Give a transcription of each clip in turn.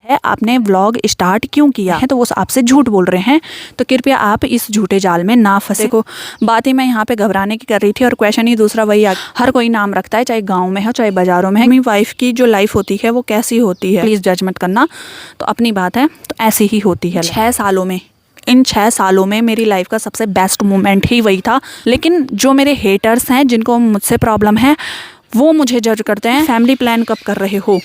आपने vlog start क्यों किया है, तो वो आपसे झूठ बोल रहे हैं। तो कृपया आप इस झूठे जाल में ना फंसे। को बात ही मैं यहाँ पे घबराने की कर रही थी और क्वेश्चन ही दूसरा वही आ, हर कोई नाम रखता है, चाहे गांव में हो चाहे बाजारों में है। मेरी वाइफ की जो लाइफ होती है वो कैसी होती है, प्लीज़ जज मत करना, तो अपनी बात है तो ऐसी ही होती है। 6 सालों में, इन 6 सालों में मेरी लाइफ का सबसे बेस्ट मोमेंट ही वही था। लेकिन जो मेरे हेटर्स हैं, जिनको मुझसे प्रॉब्लम है, वो मुझे जज करते हैं फैमिली प्लान कब कर रहे हो।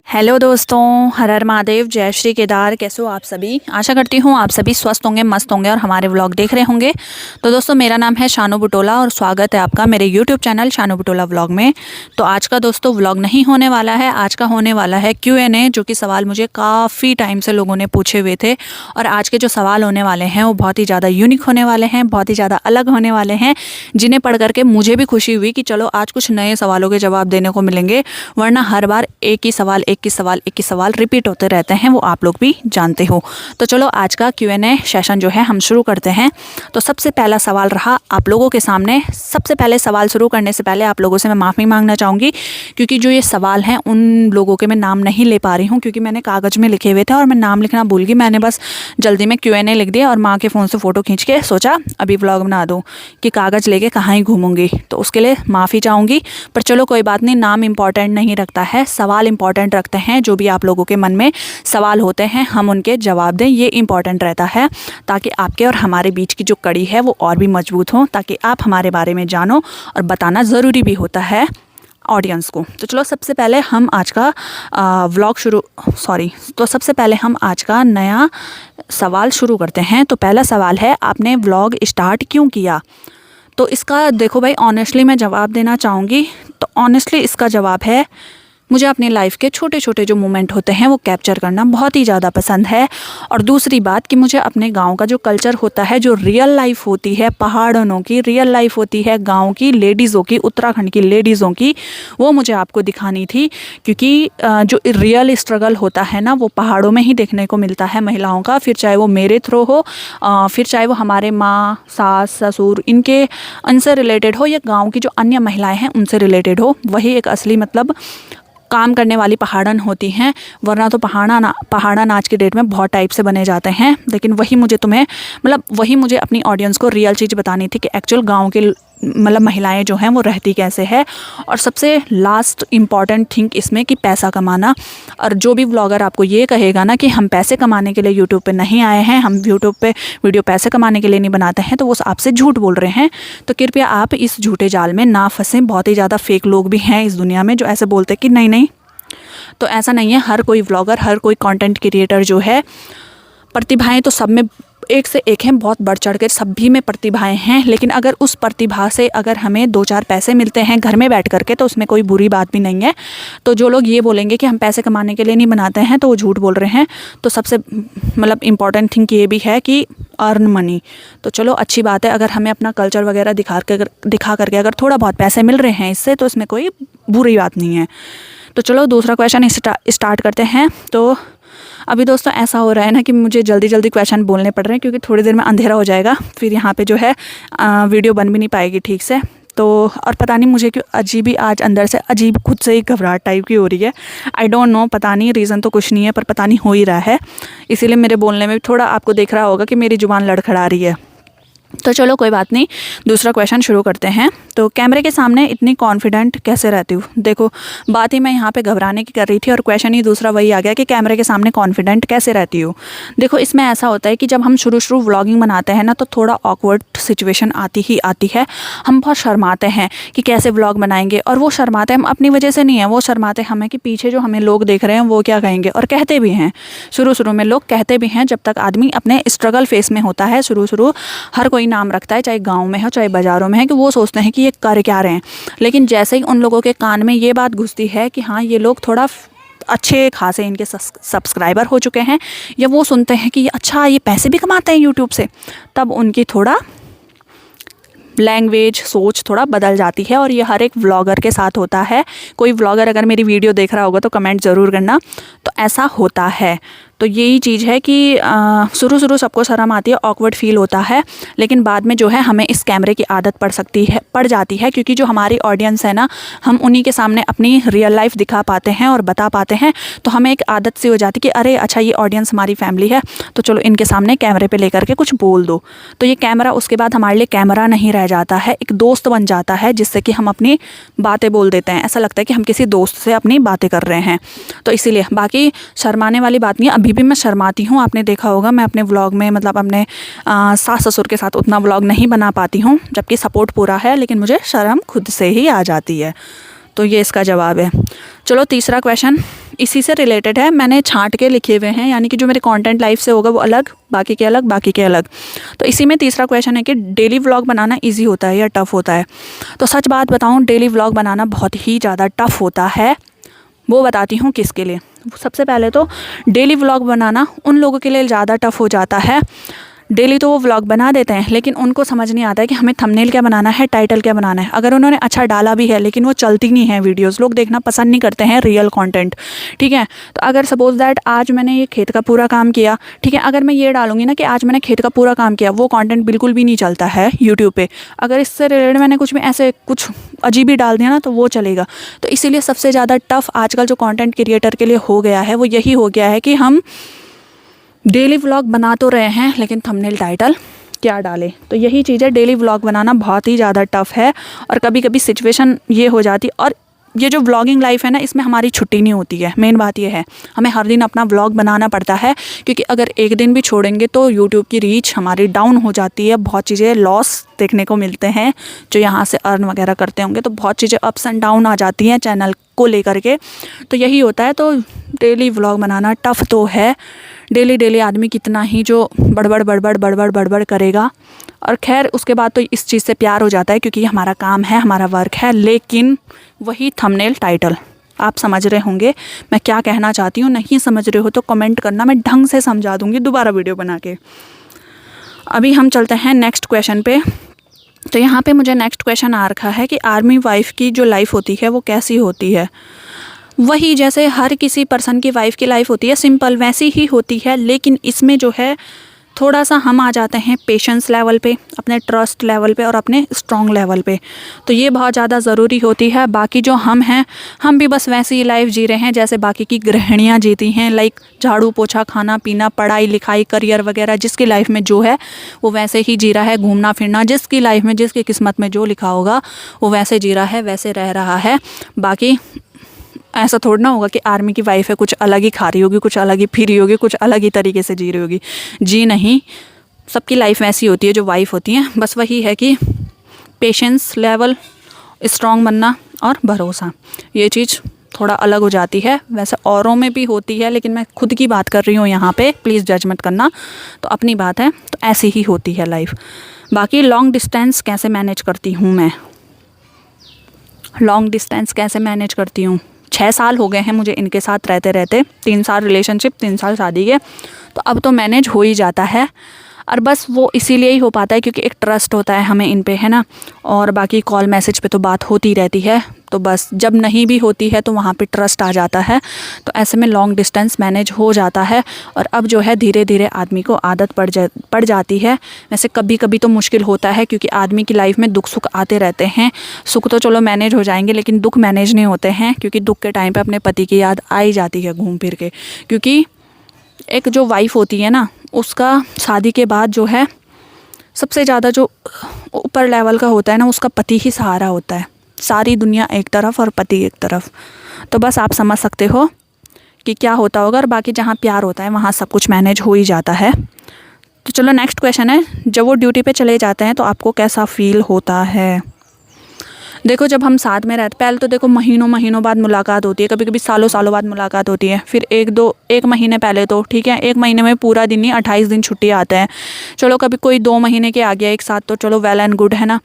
हेलो दोस्तों, हर हर महादेव, जय श्री केदार। कैसे हो आप सभी? आशा करती हूँ आप सभी स्वस्थ होंगे, मस्त होंगे और हमारे व्लॉग देख रहे होंगे। तो दोस्तों, मेरा नाम है शानू बुटोला और स्वागत है आपका मेरे YouTube channel Shanu Butola vlog में। तो आज का दोस्तों व्लॉग नहीं होने वाला है, आज का होने वाला है Q&A, जो कि सवाल मुझे काफ़ी टाइम से लोगों ने पूछे हुए थे। और आज के जो सवाल होने वाले हैं वो बहुत ही ज़्यादा यूनिक होने वाले हैं, बहुत ही ज़्यादा अलग होने वाले हैं, जिन्हें पढ़ करके मुझे भी खुशी हुई कि चलो आज कुछ नए सवालों के जवाब देने को मिलेंगे। वरना हर बार एक ही सवाल रिपीट होते रहते हैं, वो आप लोग भी जानते हो। तो चलो आज का Q&A सेशन जो है हम शुरू करते हैं। तो सबसे पहला सवाल रहा आप लोगों के सामने। सबसे पहले सवाल शुरू करने से पहले आप लोगों से मैं माफ़ी मांगना चाहूँगी, क्योंकि जो ये सवाल हैं उन लोगों के मैं नाम नहीं ले पा रही हूँ, क्योंकि मैंने कागज़ में लिखे हुए थे और मैं नाम लिखना भूल गई। मैंने बस जल्दी में Q&A लिख दिया और माँ के फ़ोन से फ़ोटो खींच के सोचा अभी व्लॉग बना दूँ, कि कागज़ लेके कहाँ ही घूमूंगी। तो उसके लिए माफ़ी चाहूँगी, पर चलो कोई बात नहीं, नाम इम्पॉर्टेंट नहीं रखता है, सवाल इम्पॉर्टेंट रखते हैं। जो भी आप लोगों के मन में सवाल होते हैं हम उनके जवाब दें, ये इम्पॉर्टेंट रहता है, ताकि आपके और हमारे बीच की जो कड़ी है वो और भी मजबूत हो, ताकि आप हमारे बारे में जानो, और बताना ज़रूरी भी होता है ऑडियंस को। तो चलो सबसे पहले हम आज का सबसे पहले हम आज का नया सवाल शुरू करते हैं। तो पहला सवाल है, आपने व्लॉग स्टार्ट क्यों किया? तो इसका देखो भाई, ऑनेस्टली मैं जवाब देना चाहूँगी। तो ऑनेस्टली इसका जवाब है, मुझे अपनी लाइफ के छोटे छोटे जो मोमेंट होते हैं वो कैप्चर करना बहुत ही ज़्यादा पसंद है। और दूसरी बात कि मुझे अपने गांव का जो कल्चर होता है, जो रियल लाइफ होती है, पहाड़ों की रियल लाइफ होती है, गांव की लेडीज़ों की, उत्तराखंड की लेडीज़ों की, वो मुझे आपको दिखानी थी। क्योंकि जो रियल स्ट्रगल होता है ना, वो पहाड़ों में ही देखने को मिलता है महिलाओं का। फिर चाहे वो मेरे थ्रू हो, फिर चाहे वो हमारे माँ, सास, ससुर, उनसे रिलेटेड हो, या गाँव की जो अन्य महिलाएँ हैं उनसे रिलेटेड हो, वही एक असली मतलब काम करने वाली पहाड़न होती हैं। वरना तो पहाड़न आज के डेट में बहुत टाइप से बने जाते हैं। लेकिन वही मुझे अपनी ऑडियंस को रियल चीज़ बतानी थी कि एक्चुअल गांव के महिलाएं जो हैं वो रहती कैसे है। और सबसे लास्ट इम्पॉर्टेंट थिंग इसमें कि पैसा कमाना। और जो भी व्लॉगर आपको ये कहेगा ना कि हम पैसे कमाने के लिए यूट्यूब पे नहीं आए हैं, हम यूट्यूब पे वीडियो पैसे कमाने के लिए नहीं बनाते हैं, तो वो आपसे झूठ बोल रहे हैं। तो कृपया आप इस झूठे जाल में ना फंसें। बहुत ही ज़्यादा फेक लोग भी हैं इस दुनिया में जो ऐसे बोलते हैं कि नहीं। तो ऐसा नहीं है। हर कोई व्लॉगर, हर कोई कंटेंट क्रिएटर जो है, प्रतिभाएं तो सब में एक से एक हैं, बहुत बढ़ चढ़ के सभी में प्रतिभाएं हैं। लेकिन अगर उस प्रतिभा से अगर हमें 2-4 पैसे मिलते हैं घर में बैठ करके, तो उसमें कोई बुरी बात भी नहीं है। तो जो लोग ये बोलेंगे कि हम पैसे कमाने के लिए नहीं बनाते हैं, तो वो झूठ बोल रहे हैं। तो सबसे इम्पॉर्टेंट थिंग ये भी है कि अर्न मनी। तो चलो अच्छी बात है, अगर हमें अपना कल्चर वगैरह दिखा करके अगर थोड़ा बहुत पैसे मिल रहे हैं इससे, तो इसमें कोई बुरी बात नहीं है। तो चलो दूसरा क्वेश्चन स्टार्ट करते हैं। तो अभी दोस्तों ऐसा हो रहा है ना कि मुझे जल्दी क्वेश्चन बोलने पड़ रहे हैं, क्योंकि थोड़ी देर में अंधेरा हो जाएगा, फिर यहाँ पे जो है वीडियो बन भी नहीं पाएगी ठीक से। तो और पता नहीं मुझे क्यों अजीब ही आज अंदर से अजीब खुद से ही घबराहट टाइप की हो रही है। आई डोंट नो, पता नहीं, रीज़न तो कुछ नहीं है, पर पता नहीं हो ही रहा है। इसीलिए मेरे बोलने में थोड़ा आपको दिख रहा होगा कि मेरी जुबान लड़खड़ा रही है। तो चलो कोई बात नहीं, दूसरा क्वेश्चन शुरू करते हैं। तो कैमरे के सामने इतनी कॉन्फिडेंट कैसे रहती हूँ? देखो बात ही मैं यहाँ पे घबराने की कर रही थी और क्वेश्चन ही दूसरा वही आ गया कि कैमरे के सामने कॉन्फिडेंट कैसे रहती हूँ। देखो इसमें ऐसा होता है कि जब हम शुरू व्लॉगिंग बनाते हैं ना, तो थोड़ा ऑकवर्ड सिचुएशन आती है। हम बहुत शर्माते हैं कि कैसे व्लॉग बनाएंगे, और वो शर्माते हम अपनी वजह से नहीं है, वो शर्माते हमें कि पीछे जो हमें लोग देख रहे हैं वो क्या कहेंगे। और कहते भी हैं, शुरू में लोग कहते भी हैं, जब तक आदमी अपने स्ट्रगल फेस में होता है। शुरू हर कोई नाम रखता है, चाहे गांव में हो चाहे बाज़ारों में है, कि वो सोचते हैं कि ये कर क्या रहे हैं। लेकिन जैसे ही उन लोगों के कान में ये बात घुसती है कि हाँ ये लोग थोड़ा अच्छे खासे इनके सब्सक्राइबर हो चुके हैं, या वो सुनते हैं कि अच्छा ये पैसे भी कमाते हैं यूट्यूब से, तब उनकी थोड़ा लैंग्वेज, सोच थोड़ा बदल जाती है। और ये हर एक व्लॉगर के साथ होता है। कोई व्लॉगर अगर मेरी वीडियो देख रहा होगा तो कमेंट ज़रूर करना। तो ऐसा होता है। तो यही चीज़ है कि शुरू शुरू सबको शर्म आती है, ऑकवर्ड फील होता है, लेकिन बाद में जो है हमें इस कैमरे की आदत पड़ जाती है, क्योंकि जो हमारी ऑडियंस है ना, हम उन्हीं के सामने अपनी रियल लाइफ दिखा पाते हैं और बता पाते हैं। तो हमें एक आदत सी हो जाती है कि अरे अच्छा ये ऑडियंस हमारी फैमिली है, तो चलो इनके सामने कैमरे पे लेकर के कुछ बोल दो। तो ये कैमरा उसके बाद हमारे लिए कैमरा नहीं रह जाता है, एक दोस्त बन जाता है, जिससे कि हम अपनी बातें बोल देते हैं। ऐसा लगता है कि हम किसी दोस्त से अपनी बातें कर रहे हैं। तो इसीलिए बाकी शर्माने वाली बात नहीं है, अभी भी मैं शर्माती हूँ। आपने देखा होगा मैं अपने व्लॉग में मतलब अपने सास ससुर के साथ उतना व्लॉग नहीं बना पाती हूँ, जबकि सपोर्ट पूरा है, लेकिन मुझे शर्म खुद से ही आ जाती है। तो ये इसका जवाब है। चलो तीसरा क्वेश्चन इसी से रिलेटेड है, मैंने छांट के लिखे हुए हैं, यानी कि जो मेरे कंटेंट लाइफ से होगा वो अलग, बाकी के अलग, बाकी के अलग। तो इसी में तीसरा क्वेश्चन है कि डेली व्लॉग बनाना इजी होता है या टफ़ होता है। तो सच बात बताऊं, डेली व्लॉग बनाना बहुत ही ज़्यादा टफ़ होता है। वो बताती हूँ किसके लिए। सबसे पहले तो डेली व्लॉग बनाना उन लोगों के लिए ज़्यादा टफ़ हो जाता है। डेली तो वो व्लॉग बना देते हैं, लेकिन उनको समझ नहीं आता है कि हमें थंबनेल क्या बनाना है, टाइटल क्या बनाना है। अगर उन्होंने अच्छा डाला भी है, लेकिन वो चलती नहीं है वीडियोस, लोग देखना पसंद नहीं करते हैं रियल कंटेंट, ठीक है। तो अगर सपोज दैट आज मैंने ये खेत का पूरा काम किया, ठीक है, अगर मैं ये डालूंगी ना कि आज मैंने खेत का पूरा काम किया, वो कंटेंट बिल्कुल भी नहीं चलता है यूट्यूब पे। अगर इससे रिलेटेड मैंने कुछ भी ऐसे कुछ अजीब ही डाल दिया ना, तो वो चलेगा। तो इसीलिए सबसे ज़्यादा टफ आजकल जो कंटेंट क्रिएटर के लिए हो गया है वो यही हो गया है कि हम डेली व्लॉग बना तो रहे हैं, लेकिन थंबनेल टाइटल क्या डालें। तो यही चीज़ है, डेली व्लॉग बनाना बहुत ही ज़्यादा टफ़ है। और कभी कभी सिचुएशन ये हो जाती, और ये जो व्लॉगिंग लाइफ है ना, इसमें हमारी छुट्टी नहीं होती है। मेन बात ये है, हमें हर दिन अपना व्लॉग बनाना पड़ता है, क्योंकि अगर एक दिन भी छोड़ेंगे तो यूट्यूब की रीच हमारी डाउन हो जाती है। बहुत चीज़ें लॉस देखने को मिलते हैं, जो यहाँ से अर्न वगैरह करते होंगे, तो बहुत चीज़ें अप्स एंड डाउन आ जाती हैं चैनल को लेकर के। तो यही होता है। तो डेली व्लॉग बनाना टफ़ तो है। डेली आदमी कितना ही जो बड़बड़ करेगा, और खैर उसके बाद तो इस चीज़ से प्यार हो जाता है, क्योंकि ये हमारा काम है, हमारा वर्क है। लेकिन वही थंबनेल टाइटल, आप समझ रहे होंगे मैं क्या कहना चाहती हूँ। नहीं समझ रहे हो तो कमेंट करना, मैं ढंग से समझा दूँगी दोबारा वीडियो बना के। अभी हम चलते हैं नेक्स्ट क्वेश्चन पे। तो यहाँ पे मुझे नेक्स्ट क्वेश्चन आ रखा है कि आर्मी वाइफ की जो लाइफ होती है वो कैसी होती है। वही जैसे हर किसी पर्सन की वाइफ की लाइफ होती है, सिंपल वैसी ही होती है। लेकिन इसमें जो है थोड़ा सा हम आ जाते हैं पेशेंस लेवल पे, अपने ट्रस्ट लेवल पे और अपने स्ट्रॉन्ग लेवल पे। तो ये बहुत ज़्यादा ज़रूरी होती है। बाकी जो हम हैं, हम भी बस वैसी ही लाइफ जी रहे हैं जैसे बाकी की गृहिणियाँ जीती हैं। लाइक झाड़ू पोछा, खाना पीना, पढ़ाई लिखाई, करियर वगैरह, जिसकी लाइफ में जो है वो वैसे ही जी रहा है। घूमना फिरना, जिसकी लाइफ में जिसकी किस्मत में जो लिखा होगा वो वैसे जी रहा है, वैसे रह रहा है। बाकी ऐसा थोड़ा ना होगा कि आर्मी की वाइफ है कुछ अलग ही खा रही होगी, कुछ अलग ही पी रही होगी, कुछ अलग ही तरीके से जी रही होगी। जी नहीं, सबकी लाइफ ऐसी होती है जो वाइफ होती हैं। बस वही है कि पेशेंस लेवल, स्ट्रॉन्ग बनना और भरोसा, ये चीज़ थोड़ा अलग हो जाती है। वैसे औरों में भी होती है, लेकिन मैं खुद की बात कर रही हूँ यहाँ पे, प्लीज़ जज मत करना। तो अपनी बात है, तो ऐसी ही होती है लाइफ। बाकी लॉन्ग डिस्टेंस कैसे मैनेज करती हूँ मैं, लॉन्ग डिस्टेंस कैसे मैनेज करती हूँ। 6 साल हो गए हैं मुझे इनके साथ रहते रहते, 3 साल रिलेशनशिप, 3 साल शादी के। तो अब तो मैनेज हो ही जाता है। और बस वो इसीलिए ही हो पाता है क्योंकि एक ट्रस्ट होता है हमें इन पे, है ना। और बाकी कॉल मैसेज पे तो बात होती रहती है। तो बस जब नहीं भी होती है तो वहाँ पे ट्रस्ट आ जाता है। तो ऐसे में लॉन्ग डिस्टेंस मैनेज हो जाता है। और अब जो है धीरे धीरे आदमी को आदत पड़ जाती है। वैसे कभी कभी तो मुश्किल होता है, क्योंकि आदमी की लाइफ में दुख सुख आते रहते हैं। सुख तो चलो मैनेज हो जाएंगे, लेकिन दुख मैनेज नहीं होते हैं, क्योंकि दुख के टाइम पे अपने पति की याद आ ही जाती है घूम फिर के। क्योंकि एक जो वाइफ होती है ना, उसका शादी के बाद जो है सबसे ज़्यादा जो ऊपर लेवल का होता है ना, उसका पति ही सहारा होता है। सारी दुनिया एक तरफ और पति एक तरफ। तो बस आप समझ सकते हो कि क्या होता होगा। और बाकी जहाँ प्यार होता है वहाँ सब कुछ मैनेज हो ही जाता है। तो चलो नेक्स्ट क्वेश्चन है, जब वो ड्यूटी पे चले जाते हैं तो आपको कैसा फील होता है। देखो जब हम साथ में रहते, पहले तो देखो महीनों बाद मुलाकात होती है, कभी कभी सालों बाद मुलाकात होती है। फिर एक महीने पहले तो ठीक है, 1 महीने में पूरा दिन नहीं, 28 दिन छुट्टी आते हैं। चलो कभी कोई 2 महीने के आ गया एक साथ, तो चलो वेल एंड गुड, है ना।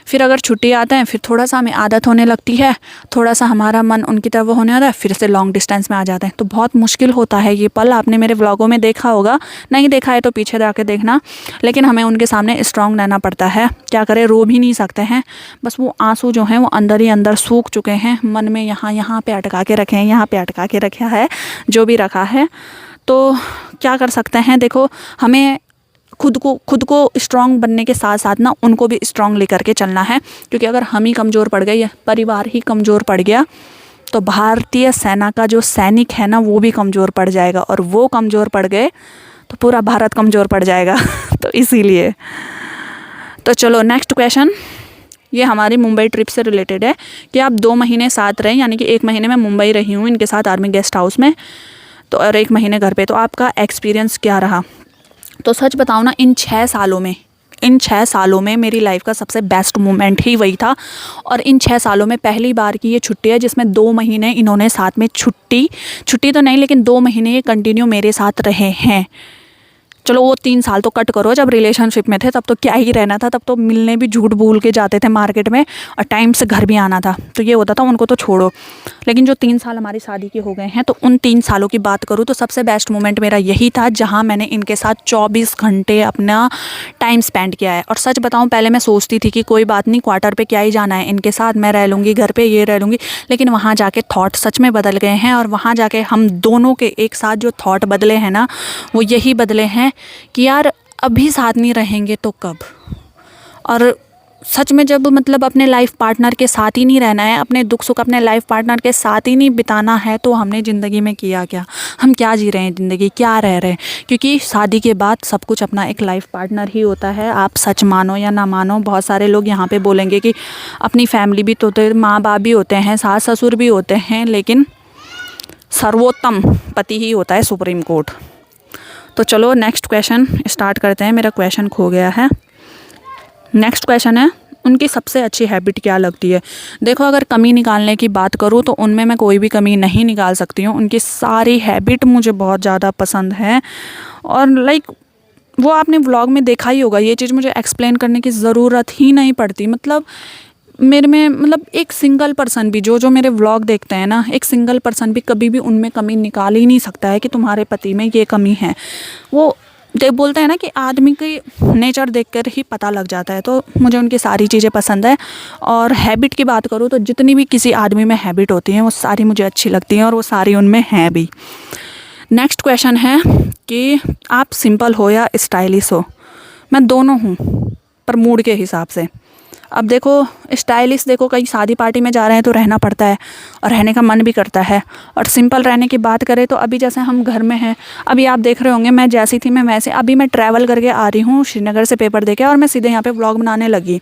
फिर अगर छुट्टी आते हैं, फिर थोड़ा सा हमें आदत होने लगती है, थोड़ा सा हमारा मन उनकी तरफ होने आता है, फिर से लॉन्ग डिस्टेंस में आ जाते हैं। तो बहुत मुश्किल होता है ये पल। आपने मेरे व्लॉगों में देखा होगा, नहीं देखा है तो पीछे जाके देखना। लेकिन हमें उनके सामने स्ट्रॉन्ग रहना पड़ता है। क्या करें, रो भी नहीं सकते हैं। बस वो आंसू जो हैं वो अंदर ही अंदर सूख चुके हैं, मन में यहाँ पे अटका के रखे हैं, यहाँ पे अटका के रखा है जो भी रखा है। तो क्या कर सकते हैं, देखो हमें खुद को स्ट्रांग बनने के साथ साथ ना उनको भी स्ट्रांग लेकर के चलना है, क्योंकि अगर हम ही कमज़ोर पड़ गए या परिवार ही कमज़ोर पड़ गया तो भारतीय सेना का जो सैनिक है ना वो भी कमज़ोर पड़ जाएगा, और वो कमज़ोर पड़ गए तो पूरा भारत कमज़ोर पड़ जाएगा। तो इसीलिए तो चलो नेक्स्ट क्वेश्चन, ये हमारी मुंबई ट्रिप से रिलेटेड है कि आप 2 महीने साथ रहे, यानी कि 1 महीने में मुंबई रही हूँ इनके साथ आर्मी गेस्ट हाउस में, तो और 1 महीने घर पे, तो आपका एक्सपीरियंस क्या रहा। तो सच बताऊँ ना, इन 6 सालों में मेरी लाइफ का सबसे बेस्ट मोमेंट ही वही था। और इन 6 सालों में पहली बार की ये छुट्टी है जिसमें 2 महीने इन्होंने साथ में छुट्टी तो नहीं, लेकिन 2 महीने ये कंटिन्यू मेरे साथ रहे हैं। चलो वो 3 साल तो कट करो, जब रिलेशनशिप में थे तब तो क्या ही रहना था, तब तो मिलने भी झूठ बोल के जाते थे मार्केट में, और टाइम से घर भी आना था, तो ये होता था। उनको तो छोड़ो, लेकिन जो 3 साल हमारी शादी के हो गए हैं, तो उन 3 सालों की बात करूँ तो सबसे बेस्ट मोमेंट मेरा यही था जहाँ मैंने इनके साथ 24 घंटे अपना टाइम स्पेंड किया है। और सच बताऊँ, पहले मैं सोचती थी कि कोई बात नहीं, क्वार्टर पे क्या ही जाना है, इनके साथ मैं रह लूँगी, घर पे ये रह लूँगी, लेकिन वहाँ जाके थॉट सच में बदल गए हैं। और वहाँ जाके हम दोनों के एक साथ जो थॉट बदले हैं ना, वो यही बदले हैं कि यार अभी साथ नहीं रहेंगे तो कब। और सच में जब मतलब अपने लाइफ पार्टनर के साथ ही नहीं रहना है, अपने दुख सुख अपने लाइफ पार्टनर के साथ ही नहीं बिताना है, तो हमने ज़िंदगी में किया क्या, हम क्या जी रहे हैं ज़िंदगी, क्या रह रहे हैं। क्योंकि शादी के बाद सब कुछ अपना एक लाइफ पार्टनर ही होता है। आप सच मानो या ना मानो, बहुत सारे लोग यहाँ पे बोलेंगे कि अपनी फैमिली भी तो होते, माँ बाप भी होते हैं, सास ससुर भी होते हैं, लेकिन सर्वोत्तम पति ही होता है सुप्रीम कोर्ट। तो चलो नेक्स्ट क्वेश्चन स्टार्ट करते हैं, मेरा क्वेश्चन खो गया है। नेक्स्ट क्वेश्चन है, उनकी सबसे अच्छी हैबिट क्या लगती है। देखो अगर कमी निकालने की बात करूँ तो उनमें मैं कोई भी कमी नहीं निकाल सकती हूँ। उनकी सारी हैबिट मुझे बहुत ज़्यादा पसंद है, और लाइक वो आपने व्लॉग में देखा ही होगा, ये चीज़ मुझे एक्सप्लेन करने की ज़रूरत ही नहीं पड़ती। मतलब मेरे में मतलब एक सिंगल पर्सन भी जो मेरे व्लॉग देखते हैं ना, एक सिंगल पर्सन भी कभी भी उनमें कमी निकाल ही नहीं सकता है कि तुम्हारे पति में ये कमी है। वो बोलते हैं ना कि आदमी की नेचर देखकर ही पता लग जाता है। तो मुझे उनकी सारी चीज़ें पसंद है। और हैबिट की बात करूँ तो जितनी भी किसी आदमी में हैबिट होती हैं वो सारी मुझे अच्छी लगती हैं, और वो सारी उनमें हैं भी। नेक्स्ट क्वेश्चन है कि आप सिंपल हो या स्टाइलिश हो। मैं दोनों हूँ, पर मूड के हिसाब से। अब देखो स्टाइलिश, देखो कहीं शादी पार्टी में जा रहे हैं तो रहना पड़ता है, और रहने का मन भी करता है। और सिंपल रहने की बात करें तो अभी जैसे हम घर में हैं, अभी आप देख रहे होंगे मैं जैसी थी मैं वैसे, अभी मैं ट्रैवल करके आ रही हूँ श्रीनगर से पेपर देके, और मैं सीधे यहाँ पे व्लॉग बनाने लगी।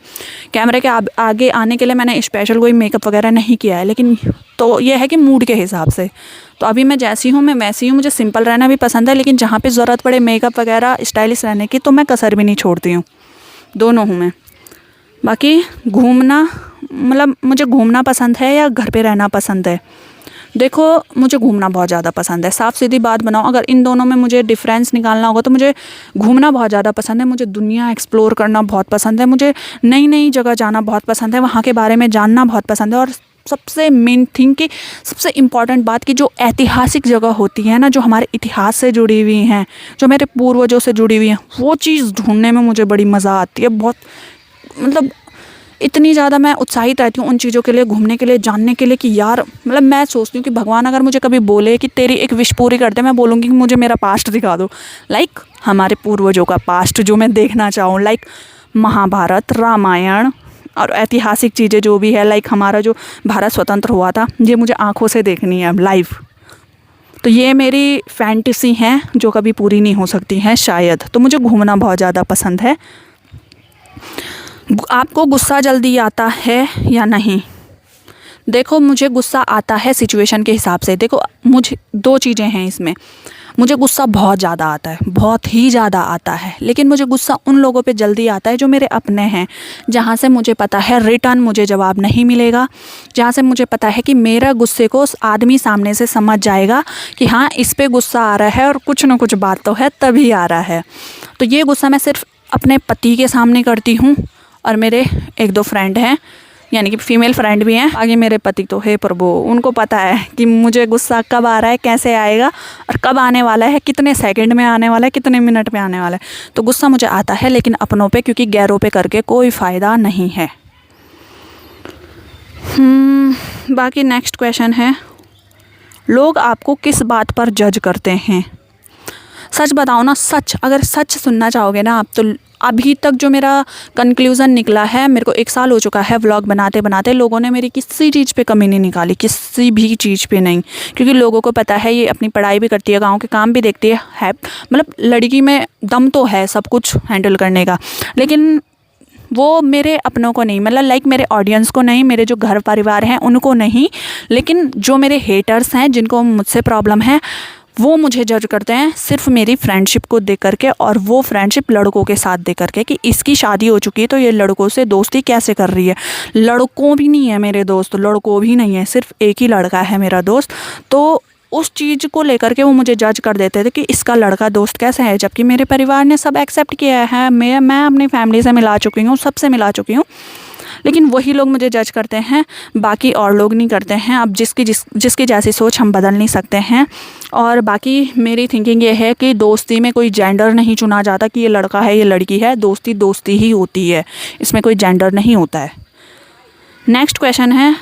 कैमरे के आगे आने के लिए मैंने स्पेशल कोई मेकअप वगैरह नहीं किया है, लेकिन तो ये है कि मूड के हिसाब से। तो अभी मैं जैसी हूँ मैं वैसी हूँ, मुझे सिंपल रहना भी पसंद है, लेकिन जहाँ पर ज़रूरत पड़े मेकअप वगैरह स्टाइलिश रहने की तो मैं कसर भी नहीं छोड़ती हूँ। दोनों हूँ मैं। बाकी घूमना, मतलब मुझे घूमना पसंद है या घर पे रहना पसंद है। देखो मुझे घूमना बहुत ज़्यादा पसंद है, साफ़ सीधी बात बनाओ। अगर इन दोनों में मुझे डिफरेंस निकालना होगा तो मुझे घूमना बहुत ज़्यादा पसंद है। मुझे दुनिया एक्सप्लोर करना बहुत पसंद है, मुझे नई नई जगह जाना बहुत पसंद है, वहाँ के बारे में जानना बहुत पसंद है। और सबसे मेन थिंग कि सबसे इम्पॉर्टेंट बात कि जो ऐतिहासिक जगह होती है ना, जो हमारे इतिहास से जुड़ी हुई हैं, जो मेरे पूर्वजों से जुड़ी हुई हैं, वो चीज़ ढूंढने में मुझे बड़ी मज़ा आती है। बहुत मतलब इतनी ज़्यादा मैं उत्साहित रहती हूँ उन चीज़ों के लिए, घूमने के लिए, जानने के लिए कि यार मतलब मैं सोचती हूँ कि भगवान अगर मुझे कभी बोले कि तेरी एक विश पूरी कर दे, मैं बोलूँगी कि मुझे मेरा पास्ट दिखा दो। लाइक हमारे पूर्वजों का पास्ट जो मैं देखना चाहूँ, लाइक महाभारत, रामायण और ऐतिहासिक चीज़ें जो भी है, लाइक हमारा जो भारत स्वतंत्र हुआ था, ये मुझे आँखों से देखनी है लाइव। तो ये मेरी फैंटेसी हैं जो कभी पूरी नहीं हो सकती हैं शायद। तो मुझे घूमना बहुत ज़्यादा पसंद है। आपको गुस्सा जल्दी आता है या नहीं। देखो मुझे गुस्सा आता है सिचुएशन के हिसाब से। देखो मुझे 2 चीज़ें हैं इसमें। मुझे गुस्सा बहुत ज़्यादा आता है, बहुत ही ज़्यादा आता है, लेकिन मुझे गुस्सा उन लोगों पे जल्दी आता है जो मेरे अपने हैं, जहाँ से मुझे पता है रिटर्न मुझे जवाब नहीं मिलेगा, जहाँ से मुझे पता है कि मेरा गुस्से को आदमी सामने से समझ जाएगा कि हाँ इस पे गुस्सा आ रहा है और कुछ ना कुछ बात तो है तभी आ रहा है। तो ये गुस्सा मैं सिर्फ अपने पति के सामने करती हूँ, और मेरे 1-2 फ्रेंड हैं, यानी कि फीमेल फ्रेंड भी हैं। आगे मेरे पति तो है प्रभु, उनको पता है कि मुझे गुस्सा कब आ रहा है, कैसे आएगा और कब आने वाला है, कितने सेकंड में आने वाला है, कितने मिनट में आने वाला है। तो गुस्सा मुझे आता है, लेकिन अपनों पे, क्योंकि गैरों पे करके कोई फ़ायदा नहीं है। बाकी नेक्स्ट क्वेश्चन है, लोग आपको किस बात पर जज करते हैं। सच बताओ ना, सच, अगर सच सुनना चाहोगे ना आप, तो अभी तक जो मेरा कंक्लूज़न निकला है, मेरे को 1 साल हो चुका है व्लॉग बनाते बनाते, लोगों ने मेरी किसी चीज़ पे कमी नहीं निकाली, किसी भी चीज़ पे नहीं। क्योंकि लोगों को पता है ये अपनी पढ़ाई भी करती है, गाँव के काम भी देखती है मतलब लड़की में दम तो है सब कुछ हैंडल करने का, लेकिन वो मेरे अपनों को नहीं, मतलब लाइक मेरे ऑडियंस को नहीं, मेरे जो घर परिवार हैं उनको नहीं, लेकिन जो मेरे हेटर्स हैं जिनको मुझसे प्रॉब्लम है, वो मुझे जज करते हैं सिर्फ मेरी फ्रेंडशिप को देख करके, और वो फ्रेंडशिप लड़कों के साथ देख करके कि इसकी शादी हो चुकी है तो ये लड़कों से दोस्ती कैसे कर रही है। लड़कों भी नहीं है मेरे दोस्त, लड़कों भी नहीं है, सिर्फ एक ही लड़का है मेरा दोस्त। तो उस चीज़ को लेकर के वो मुझे जज कर देते थे कि इसका लड़का दोस्त कैसे है, जबकि मेरे परिवार ने सब एक्सेप्ट किया है, मैं अपनी फैमिली से मिला चुकी हूँ, सबसे मिला चुकी हूँ, लेकिन वही लोग मुझे जज करते हैं, बाकी और लोग नहीं करते हैं। अब जिसकी जैसी सोच हम बदल नहीं सकते हैं। और बाकी मेरी थिंकिंग ये है कि दोस्ती में कोई जेंडर नहीं चुना जाता कि ये लड़का है ये लड़की है, दोस्ती दोस्ती ही होती है, इसमें कोई जेंडर नहीं होता है। नेक्स्ट क्वेश्चन है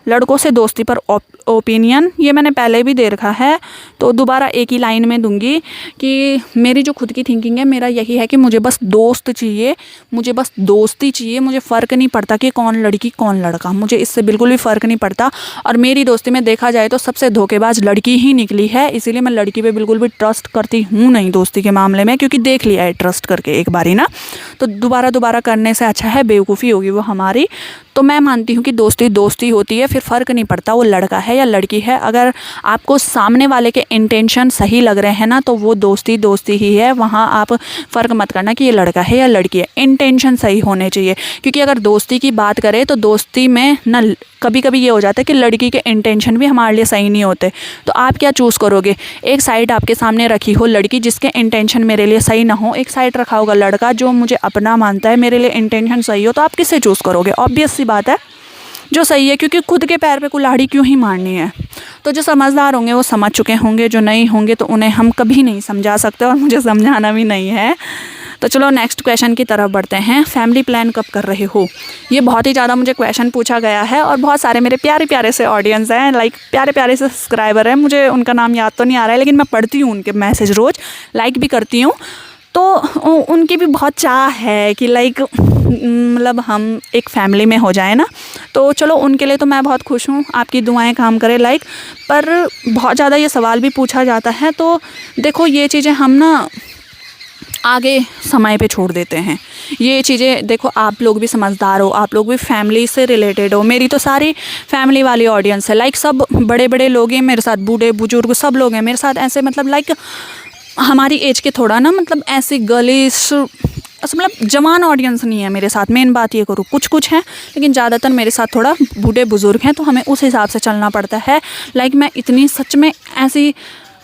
लड़कों से दोस्ती पर ओपिनियन, ये मैंने पहले भी दे रखा है तो दोबारा एक ही लाइन में दूंगी कि मेरी जो खुद की थिंकिंग है, मेरा यही है कि मुझे बस दोस्त चाहिए, मुझे बस दोस्ती चाहिए, मुझे फ़र्क नहीं पड़ता कि कौन लड़की कौन लड़का, मुझे इससे बिल्कुल भी फ़र्क नहीं पड़ता। और मेरी दोस्ती में देखा जाए तो सबसे धोखेबाज लड़की ही निकली है, इसीलिए मैं लड़की पे बिल्कुल भी ट्रस्ट करती हूँ नहीं दोस्ती के मामले में, क्योंकि देख लिया है ट्रस्ट करके एक बारी ना, तो दोबारा करने से अच्छा है बेवकूफ़ी होगी वो हमारी। तो मैं मानती हूँ कि दोस्ती दोस्ती होती है, फिर फ़र्क नहीं पड़ता वो लड़का है या लड़की है। अगर आपको सामने वाले के इंटेंशन सही लग रहे हैं ना, तो वो दोस्ती दोस्ती ही है, वहाँ आप फ़र्क मत करना कि ये लड़का है या लड़की है, इंटेंशन सही होने चाहिए। क्योंकि अगर दोस्ती की बात करें तो दोस्ती में ना कभी कभी ये हो जाता है कि लड़की के इंटेंशन भी हमारे लिए सही नहीं होते, तो आप क्या चूज़ करोगे? एक साइड आपके सामने रखी हो लड़की जिसके इंटेंशन मेरे लिए सही ना हो, एक साइड रखा होगा लड़का जो मुझे अपना मानता है, मेरे लिए इंटेंशन सही हो, तो आप किसे चूज़ करोगे? ऑब्वियस सी बात है जो सही है, क्योंकि खुद के पैर पे कुल्हाड़ी क्यों ही मारनी है। तो जो समझदार होंगे वो समझ चुके होंगे, जो नहीं होंगे तो उन्हें हम कभी नहीं समझा सकते और मुझे समझाना भी नहीं है। तो चलो नेक्स्ट क्वेश्चन की तरफ बढ़ते हैं। फैमिली प्लान कब कर रहे हो? ये बहुत ही ज़्यादा मुझे क्वेश्चन पूछा गया है और बहुत सारे मेरे प्यारे प्यारे से ऑडियंस हैं, लाइक प्यारे प्यारे से सब्सक्राइबर हैं, मुझे उनका नाम याद तो नहीं आ रहा है, लेकिन मैं पढ़ती हूँ उनके मैसेज रोज़, लाइक भी करती हूँ। तो उनकी भी बहुत चाह है कि लाइक मतलब हम एक फैमिली में हो जाए ना, तो चलो उनके लिए तो मैं बहुत खुश हूँ, आपकी दुआएं काम करें लाइक। पर बहुत ज़्यादा ये सवाल भी पूछा जाता है, तो देखो ये चीज़ें हम ना आगे समय पे छोड़ देते हैं। ये चीज़ें देखो, आप लोग भी समझदार हो, आप लोग भी फैमिली से रिलेटेड हो, मेरी तो सारी फैमिली वाली ऑडियंस है, लाइक सब बड़े बड़े लोग हैं मेरे साथ, बूढ़े बुजुर्ग सब लोग हैं मेरे साथ, ऐसे मतलब लाइक हमारी एज के थोड़ा ना, मतलब ऐसे गर्लिश मतलब जवान ऑडियंस नहीं है मेरे साथ। मेन बात ये करूँ, कुछ हैं लेकिन ज़्यादातर मेरे साथ थोड़ा बूढ़े बुजुर्ग हैं, तो हमें उस हिसाब से चलना पड़ता है। लाइक मैं इतनी सच में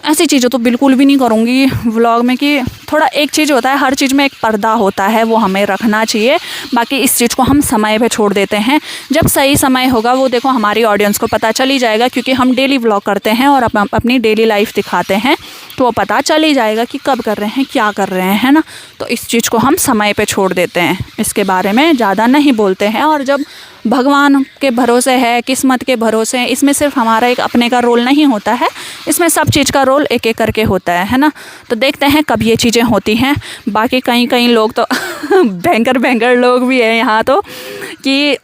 ऐसी चीज़ें तो बिल्कुल भी नहीं करूँगी व्लॉग में, कि थोड़ा एक चीज़ होता है, हर चीज़ में एक पर्दा होता है, वो हमें रखना चाहिए। बाकी इस चीज़ को हम समय पे छोड़ देते हैं, जब सही समय होगा वो देखो हमारी ऑडियंस को पता चल ही जाएगा, क्योंकि हम डेली व्लॉग करते हैं और अपनी डेली लाइफ दिखाते हैं, तो वो पता चल ही जाएगा कि कब कर रहे हैं, क्या कर रहे हैं, है ना। तो इस चीज़ को हम समय पे छोड़ देते हैं, इसके बारे में ज़्यादा नहीं बोलते हैं। और जब भगवान के भरोसे है, किस्मत के भरोसे है, इसमें सिर्फ हमारा एक अपने का रोल नहीं होता है, इसमें सब चीज़ का रोल एक एक करके होता है ना। तो देखते हैं कब ये चीज़ें होती हैं। बाकी कई लोग तो भयंकर लोग भी हैं यहाँ तो, कि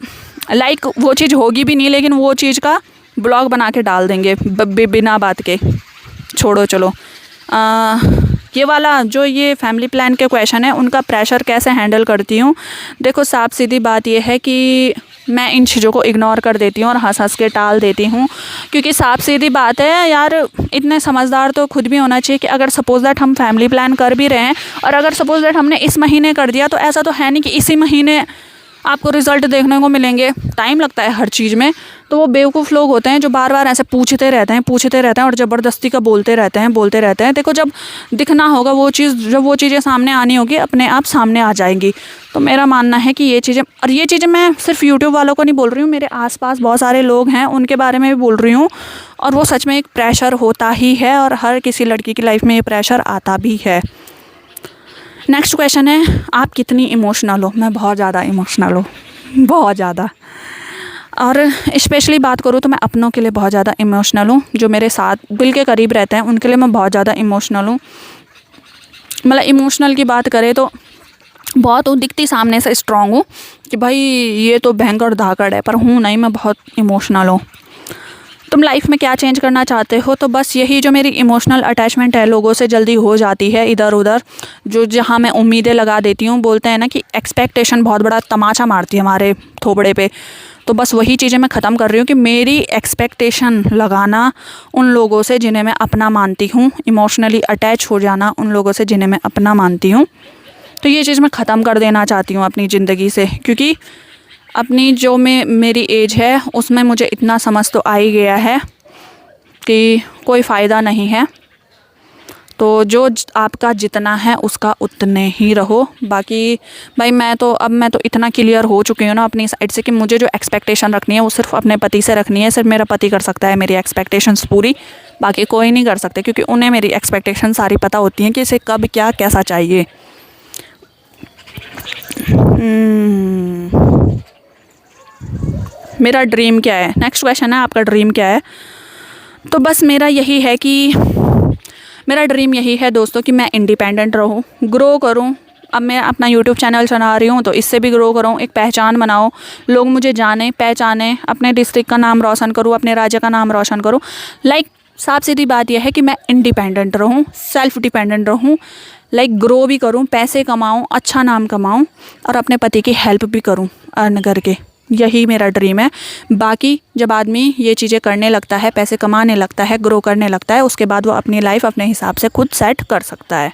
लाइक वो चीज़ होगी भी नहीं, लेकिन वो चीज़ का ब्लॉग बना के डाल देंगे बिना बात के। छोड़ो चलो, ये वाला जो ये फैमिली प्लान के क्वेश्चन है, उनका प्रेशर कैसे हैंडल करती हूँ? देखो साफ सीधी बात ये है कि मैं इन चीज़ों को इग्नोर कर देती हूँ और हंस के टाल देती हूँ, क्योंकि साफ सीधी बात है यार, इतने समझदार तो खुद भी होना चाहिए कि अगर सपोज़ दैट हम फैमिली प्लान कर भी रहे हैं, और अगर सपोज़ दैट हमने इस महीने कर दिया, तो ऐसा तो है नहीं कि इसी महीने आपको रिज़ल्ट देखने को मिलेंगे, टाइम लगता है हर चीज़ में। तो वो बेवकूफ़ लोग होते हैं जो बार बार ऐसे पूछते रहते हैं और ज़बरदस्ती का बोलते रहते हैं। देखो जब दिखना होगा वो चीज़, जब वो चीज़ें सामने आनी होगी, अपने आप सामने आ जाएंगी। तो मेरा मानना है कि ये चीज़ें मैं सिर्फ यूट्यूब वालों को नहीं बोल रही हूँ, मेरे आसपास बहुत सारे लोग हैं उनके बारे में भी बोल रही हूँ। और वो सच में एक प्रेशर होता ही है, और हर किसी लड़की की लाइफ में ये प्रेशर आता भी है। नेक्स्ट क्वेश्चन है, आप कितनी इमोशनल हो? मैं बहुत ज़्यादा इमोशनल हूँ, बहुत ज़्यादा। और स्पेशली बात करूँ तो मैं अपनों के लिए बहुत ज़्यादा इमोशनल हूँ, जो मेरे साथ दिल के करीब रहते हैं उनके लिए मैं बहुत ज़्यादा इमोशनल हूँ। मतलब इमोशनल की बात करें तो बहुत हूँ, दिखती सामने से स्ट्रॉन्ग हूँ कि भाई ये तो भयंकर धाकड़ है, पर हूँ नहीं, मैं बहुत इमोशनल हूँ। तुम लाइफ में क्या चेंज करना चाहते हो? तो बस यही, जो मेरी इमोशनल अटैचमेंट है लोगों से जल्दी हो जाती है इधर उधर, जो जहाँ मैं उम्मीदें लगा देती हूँ। बोलते हैं ना कि एक्सपेक्टेशन बहुत बड़ा तमाचा मारती है हमारे थोबड़े पे। तो बस वही चीज़ें मैं ख़त्म कर रही हूँ कि मेरी एक्सपेक्टेशन लगाना उन लोगों से जिन्हें मैं अपना मानती हूँ, इमोशनली अटैच हो जाना उन लोगों से जिन्हें मैं अपना मानती हूँ। तो ये चीज़ मैं ख़त्म कर देना चाहती हूँ अपनी ज़िंदगी से, क्योंकि अपनी जो मेरी एज है उसमें मुझे इतना समझ तो आ ही गया है कि कोई फ़ायदा नहीं है। तो जो आपका जितना है उसका उतने ही रहो। बाकी भाई मैं तो इतना क्लियर हो चुकी हूँ ना अपनी साइड से कि मुझे जो एक्सपेक्टेशन रखनी है वो सिर्फ अपने पति से रखनी है। सिर्फ मेरा पति कर सकता है मेरी एक्सपेक्टेशंस पूरी, बाकी कोई नहीं कर सकते, क्योंकि उन्हें मेरी एक्सपेक्टेशन सारी पता होती हैं कि इसे कब क्या कैसा चाहिए। मेरा ड्रीम क्या है, नेक्स्ट क्वेश्चन है आपका, ड्रीम क्या है? तो बस मेरा यही है कि मेरा ड्रीम यही है दोस्तों कि मैं इंडिपेंडेंट रहूं, ग्रो करूं। अब मैं अपना यूट्यूब चैनल चला रही हूँ तो इससे भी ग्रो करूँ, एक पहचान बनाऊँ, लोग मुझे जाने पहचाने, अपने डिस्ट्रिक्ट का नाम रोशन करूँ, अपने राज्य का नाम रोशन करूँ। लाइक साफ सीधी बात यह है कि मैं इंडिपेंडेंट रहूँ, सेल्फ डिपेंडेंट रहूँ, लाइक ग्रो भी करूँ, पैसे कमाऊँ, अच्छा नाम कमाऊँ और अपने पति की हेल्प भी करूँ अर्न करके। यही मेरा ड्रीम है। बाकी जब आदमी ये चीज़ें करने लगता है, पैसे कमाने लगता है, ग्रो करने लगता है, उसके बाद वो अपनी लाइफ अपने हिसाब से खुद सेट कर सकता है।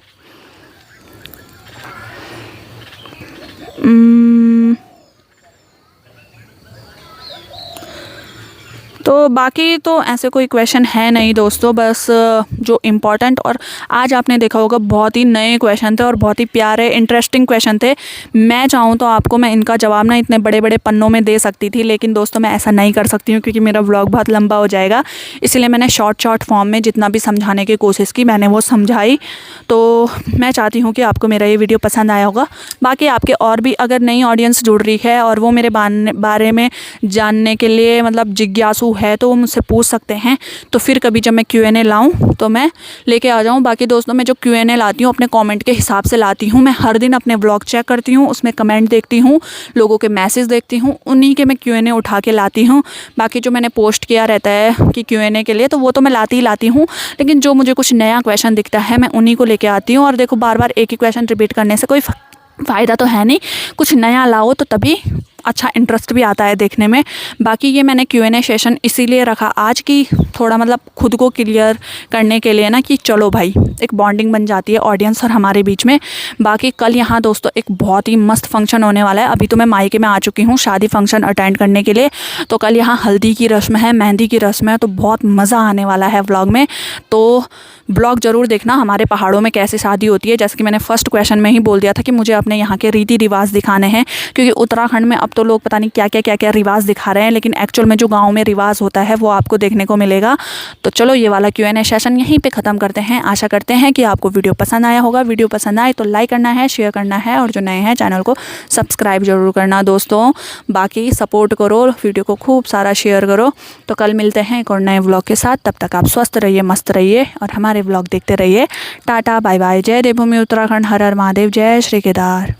तो बाकी तो ऐसे कोई क्वेश्चन है नहीं दोस्तों, बस जो इम्पोर्टेंट, और आज आपने देखा होगा बहुत ही नए क्वेश्चन थे और बहुत ही प्यारे इंटरेस्टिंग क्वेश्चन थे। मैं चाहूँ तो आपको मैं इनका जवाब ना इतने बड़े बड़े पन्नों में दे सकती थी, लेकिन दोस्तों मैं ऐसा नहीं कर सकती हूँ क्योंकि मेरा व्लॉग बहुत लंबा हो जाएगा। इसलिए मैंने शॉर्ट फॉर्म में जितना भी समझाने की कोशिश की मैंने वो समझाई। तो मैं चाहती हूँ कि आपको मेरा ये वीडियो पसंद आया होगा। बाकी आपके और भी अगर नई ऑडियंस जुड़ रही है और वो मेरे बारे में जानने के लिए मतलब जिज्ञासु है तो वो मुझसे पूछ सकते हैं। तो फिर कभी जब मैं Q&A लाऊं तो मैं लेके आ जाऊं। बाकी दोस्तों मैं जो Q&A लाती हूँ अपने कमेंट के हिसाब से लाती हूँ। मैं हर दिन अपने व्लॉग चेक करती हूँ, उसमें कमेंट देखती हूँ, लोगों के मैसेज देखती हूँ, उन्हीं के मैं Q&A उठा के लाती हूँ। बाकी जो मैंने पोस्ट किया रहता है कि Q&A के लिए, तो वो तो मैं लाती ही लाती हूँ, लेकिन जो मुझे कुछ नया क्वेश्चन दिखता है मैं उन्हीं को लेके आती हूँ। और देखो बार बार एक ही क्वेश्चन रिपीट करने से कोई फ़ायदा तो है नहीं, कुछ नया लाओ तो तभी अच्छा इंटरेस्ट भी आता है देखने में। बाकी ये मैंने Q&A सेशन इसीलिए रखा आज की, थोड़ा मतलब खुद को क्लियर करने के लिए ना, कि चलो भाई एक बॉन्डिंग बन जाती है ऑडियंस और हमारे बीच में। बाकी कल यहाँ दोस्तों एक बहुत ही मस्त फंक्शन होने वाला है। अभी तो मैं मायके में आ चुकी हूँ शादी फंक्शन अटेंड करने के लिए। तो कल यहाँ हल्दी की रस्म है, मेहंदी की रस्म है, तो बहुत मज़ा आने वाला है व्लॉग में। तो ब्लॉग ज़रूर देखना हमारे पहाड़ों में कैसे शादी होती है। जैसे कि मैंने फर्स्ट क्वेश्चन में ही बोल दिया था कि मुझे अपने यहाँ के रीति रिवाज दिखाने हैं, क्योंकि उत्तराखंड में अब तो लोग पता नहीं क्या क्या रिवाज दिखा रहे हैं, लेकिन एक्चुअल में जो गांव में रिवाज होता है वो आपको देखने को मिलेगा। तो चलो ये वाला Q&A सेशन यहीं पे ख़त्म करते हैं। आशा करते हैं कि आपको वीडियो पसंद आया होगा। वीडियो पसंद आए तो लाइक करना है, शेयर करना है, और जो नए हैं चैनल को सब्सक्राइब ज़रूर करना दोस्तों। बाकी सपोर्ट करो, वीडियो को खूब सारा शेयर करो। तो कल मिलते हैं एक और नए व्लॉग के साथ। तब तक आप स्वस्थ रहिए, मस्त रहिए और हमारे व्लॉग देखते रहिए। Tata bye bye. जय देवभूमि उत्तराखंड, हर हर महादेव, जय श्री केदार।